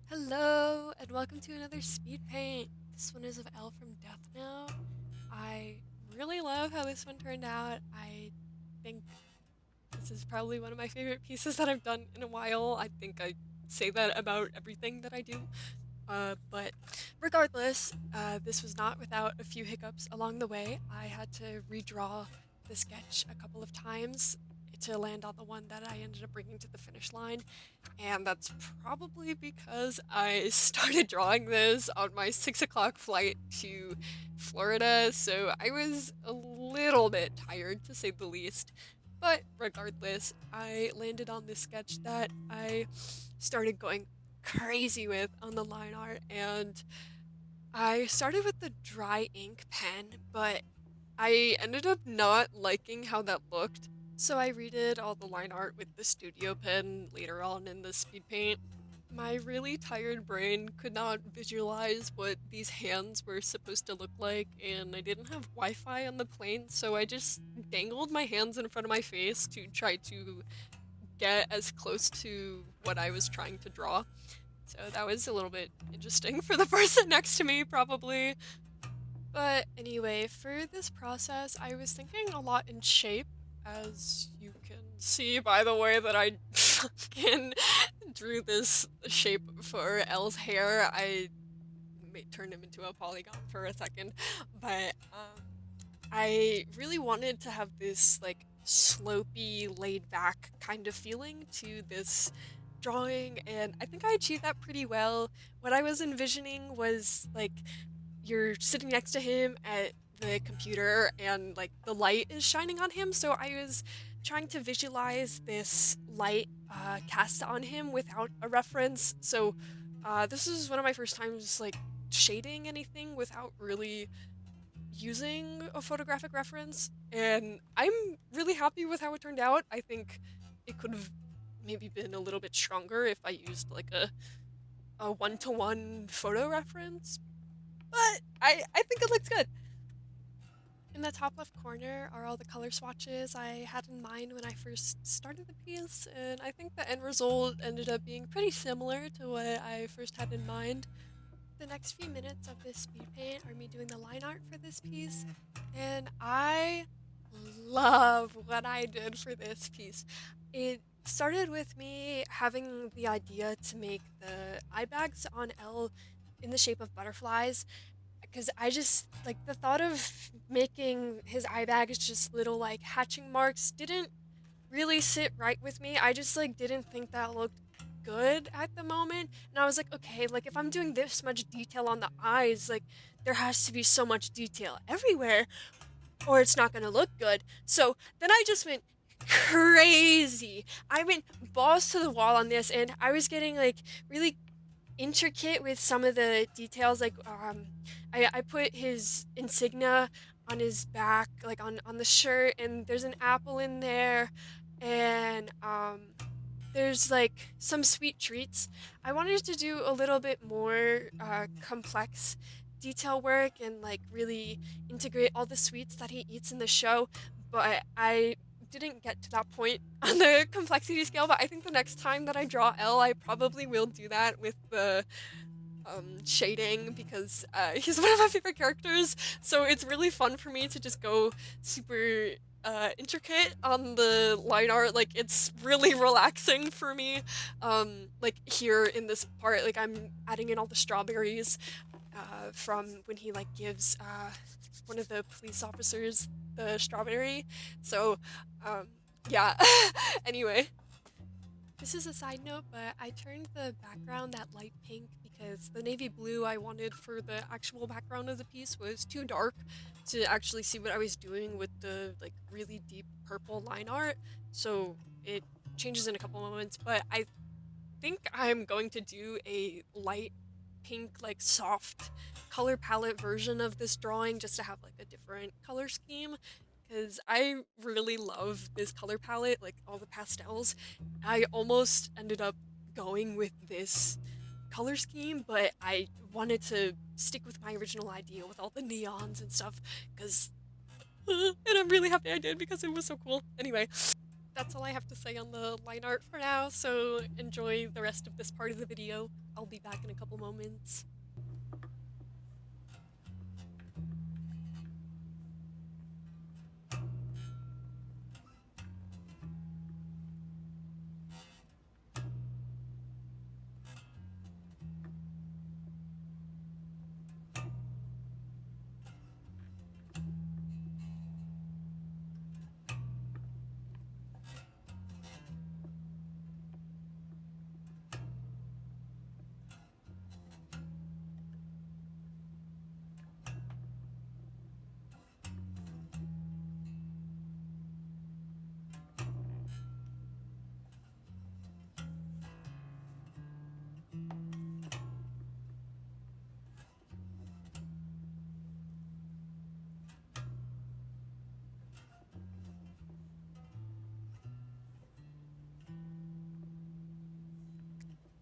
Hello, and welcome to another Speedpaint. This one is of L from Death Note. I really love how this one turned out. I think this is probably one of my favorite pieces that I've done in a while. I think I say that about everything that I do. But regardless, this was not without a few hiccups along the way. I had to redraw the sketch a couple of times to land on the one that I ended up bringing to the finish line, and that's probably because I started drawing this on my 6 o'clock flight to Florida, so I was a little bit tired to say the least. But regardless, I landed on this sketch that I started going crazy with on the line art, and I started with the dry ink pen, but I ended up not liking how that looked. So I redid all the line art with the studio pen later on in the speed paint. My really tired brain could not visualize what these hands were supposed to look like, and I didn't have Wi-Fi on the plane, so I just dangled my hands in front of my face to try to get as close to what I was trying to draw. So that was a little bit interesting for the person next to me, probably. But anyway, for this process, I was thinking a lot in shape, as you can see by the way that I fucking drew this shape for Elle's hair. I turned him into a polygon for a second, but I really wanted to have this like slopey, laid back kind of feeling to this drawing, and I think I achieved that pretty well. What I was envisioning was like you're sitting next to him at the computer and like the light is shining on him, so I was trying to visualize this light cast on him without a reference. So this is one of my first times like shading anything without really using a photographic reference, and I'm really happy with how it turned out. I think it could have maybe been a little bit stronger if I used like a one-to-one photo reference, but I think it looks good. In the top left corner are all the color swatches I had in mind when I first started the piece, and I think the end result ended up being pretty similar to what I first had in mind. The next few minutes of this speed paint are me doing the line art for this piece, and I love what I did for this piece. It started with me having the idea to make the eye bags on L in the shape of butterflies, because I just like the thought of making his eye bags just little like hatching marks didn't really sit right with me. I just like didn't think that looked good at the moment. And I was like, okay, like if I'm doing this much detail on the eyes, like there has to be so much detail everywhere or it's not gonna look good. So then I just went crazy. I went balls to the wall on this, and I was getting like really intricate with some of the details. Like I put his insignia on his back, like on the shirt, and there's an apple in there, and there's like some sweet treats. I wanted to do a little bit more complex detail work and like really integrate all the sweets that he eats in the show, but I didn't get to that point on the complexity scale. But I think the next time that I draw L, I probably will do that with the shading, because he's one of my favorite characters. So it's really fun for me to just go super intricate on the line art. Like it's really relaxing for me. Like here in this part, like I'm adding in all the strawberries from when he like gives one of the police officers the strawberry. So um, yeah. Anyway, this is a side note, but I turned the background that light pink because the navy blue I wanted for the actual background of the piece was too dark to actually see what I was doing with the like really deep purple line art. So it changes in a couple moments, but I think I'm going to do a light pink, like soft color palette version of this drawing just to have like a different color scheme, because I really love this color palette, like all the pastels. I almost ended up going with this color scheme, but I wanted to stick with my original idea with all the neons and stuff, because and I'm really happy I did because it was so cool. Anyway, that's all I have to say on the line art for now, so enjoy the rest of this part of the video. I'll be back in a couple moments.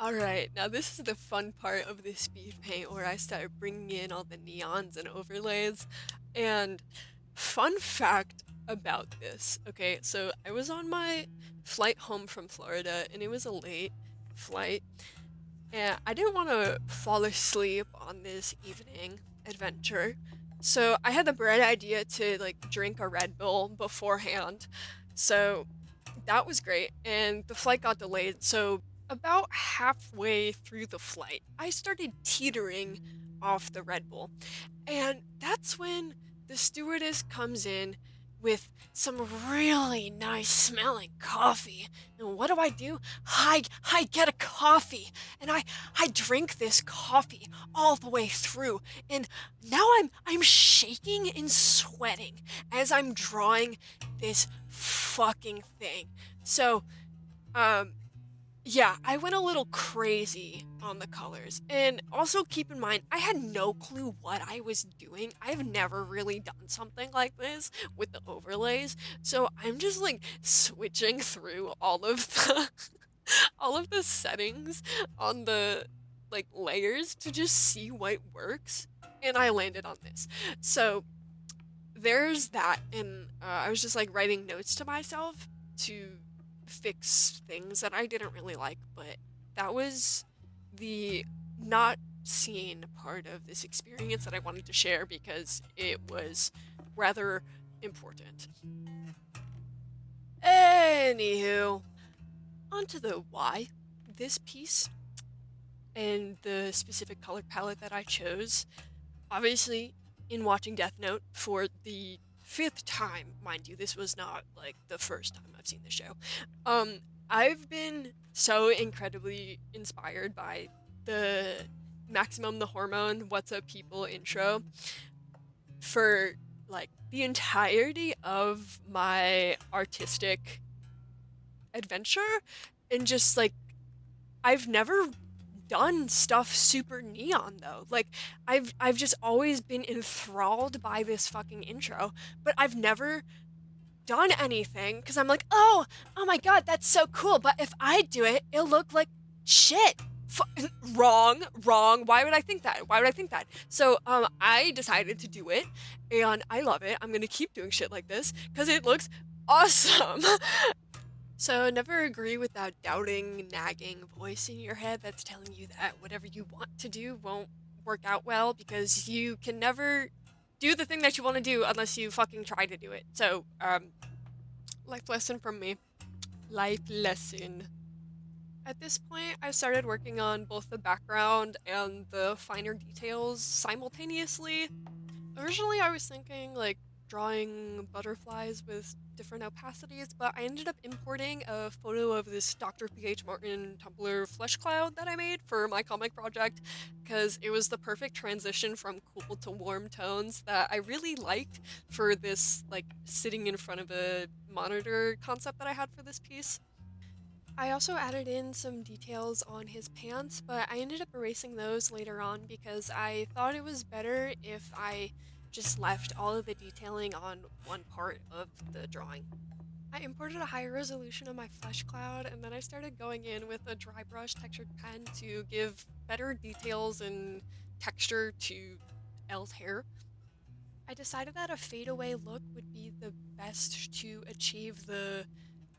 Alright, now this is the fun part of the speed paint where I start bringing in all the neons and overlays. And fun fact about this, okay, so I was on my flight home from Florida and it was a late flight, and I didn't want to fall asleep on this evening adventure. So I had the bright idea to like drink a Red Bull beforehand. So that was great, and the flight got delayed, so about halfway through the flight, I started teetering off the Red Bull. And that's when the stewardess comes in with some really nice smelling coffee. And what do? I get a coffee, and I drink this coffee all the way through. And now I'm shaking and sweating as I'm drawing this fucking thing. So, yeah, I went a little crazy on the colors. And also keep in mind, I had no clue what I was doing. I've never really done something like this with the overlays. So I'm just like switching through all of the all of the settings on the like layers to just see what works. And I landed on this. So there's that, and I was just like writing notes to myself to fix things that I didn't really like, but that was the not seen part of this experience that I wanted to share because it was rather important. Anywho, onto the why. This piece and the specific color palette that I chose, obviously, in watching Death Note for the fifth time, mind you, this was not like the first time I've seen the show. I've been so incredibly inspired by the Maximum the Hormone What's Up People intro for like the entirety of my artistic adventure, and just like I've never done stuff super neon though. Like I've just always been enthralled by this fucking intro, but I've never done anything because I'm like, oh my god, that's so cool. But if I do it, it'll look like shit. Wrong. Why would I think that? So I decided to do it, and I love it. I'm gonna keep doing shit like this because it looks awesome. So never agree with that doubting, nagging voice in your head that's telling you that whatever you want to do won't work out well, because you can never do the thing that you want to do unless you fucking try to do it. So, life lesson from me. Life lesson. At this point, I started working on both the background and the finer details simultaneously. Originally, I was thinking like drawing butterflies with different opacities, but I ended up importing a photo of this Dr. P.H. Martin Tumblr flesh cloud that I made for my comic project, because it was the perfect transition from cool to warm tones that I really liked for this like sitting in front of a monitor concept that I had for this piece. I also added in some details on his pants, but I ended up erasing those later on because I thought it was better if I just left all of the detailing on one part of the drawing. I imported a higher resolution of my flesh cloud, and then I started going in with a dry brush textured pen to give better details and texture to Elle's hair. I decided that a fadeaway look would be the best to achieve the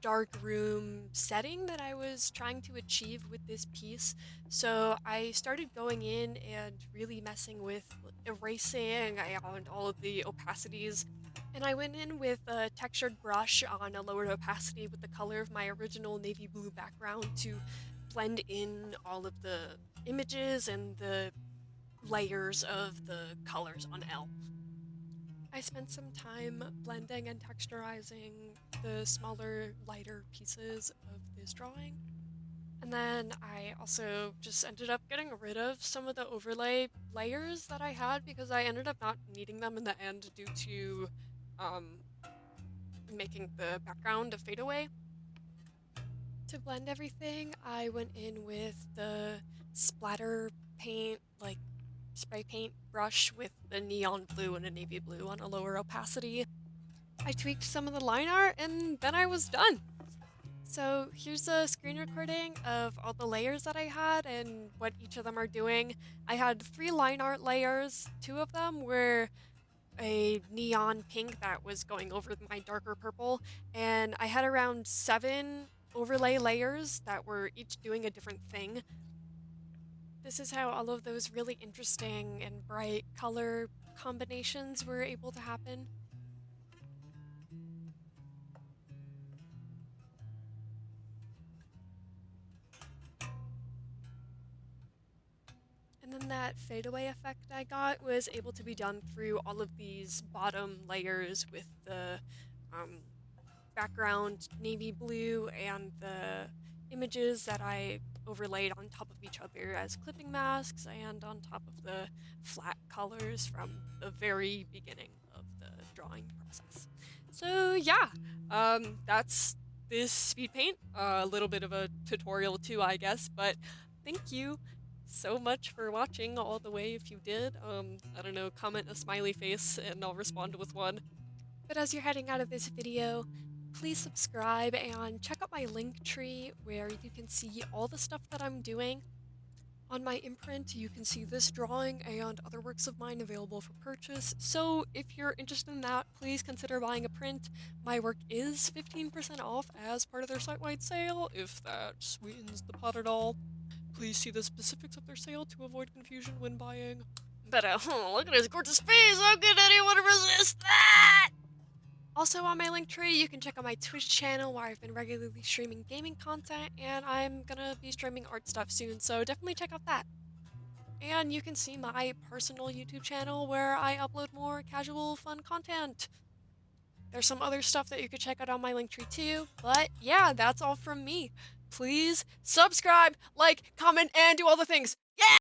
dark room setting that I was trying to achieve with this piece. So I started going in and really messing with erasing and all of the opacities. And I went in with a textured brush on a lowered opacity with the color of my original navy blue background to blend in all of the images and the layers of the colors on L. I spent some time blending and texturizing the smaller, lighter pieces of this drawing. And then I also just ended up getting rid of some of the overlay layers that I had because I ended up not needing them in the end due to making the background a fadeaway. To blend everything, I went in with the splatter paint, like spray paint brush with the neon blue and a navy blue on a lower opacity. I tweaked some of the line art and then I was done. So here's a screen recording of all the layers that I had and what each of them are doing. I had 3 line art layers. 2 of them were a neon pink that was going over my darker purple, and I had around 7 overlay layers that were each doing a different thing. This is how all of those really interesting and bright color combinations were able to happen. And then that fadeaway effect I got was able to be done through all of these bottom layers with the background navy blue and the images that I overlaid on top of each other as clipping masks and on top of the flat colors from the very beginning of the drawing process. So yeah, that's this speed paint. A little bit of a tutorial too, I guess, but thank you so much for watching all the way if you did. I don't know, comment a smiley face and I'll respond with one. But as you're heading out of this video, please subscribe and check out my link tree where you can see all the stuff that I'm doing. On my imprint, you can see this drawing and other works of mine available for purchase, so if you're interested in that, please consider buying a print. My work is 15% off as part of their site-wide sale, if that sweetens the pot at all. Please see the specifics of their sale to avoid confusion when buying. But look at his gorgeous face! How could anyone resist that? Also on my link tree, you can check out my Twitch channel where I've been regularly streaming gaming content, and I'm gonna be streaming art stuff soon, so definitely check out that. And you can see my personal YouTube channel where I upload more casual, fun content. There's some other stuff that you could check out on my link tree too, but yeah, that's all from me. Please subscribe, like, comment, and do all the things. Yeah!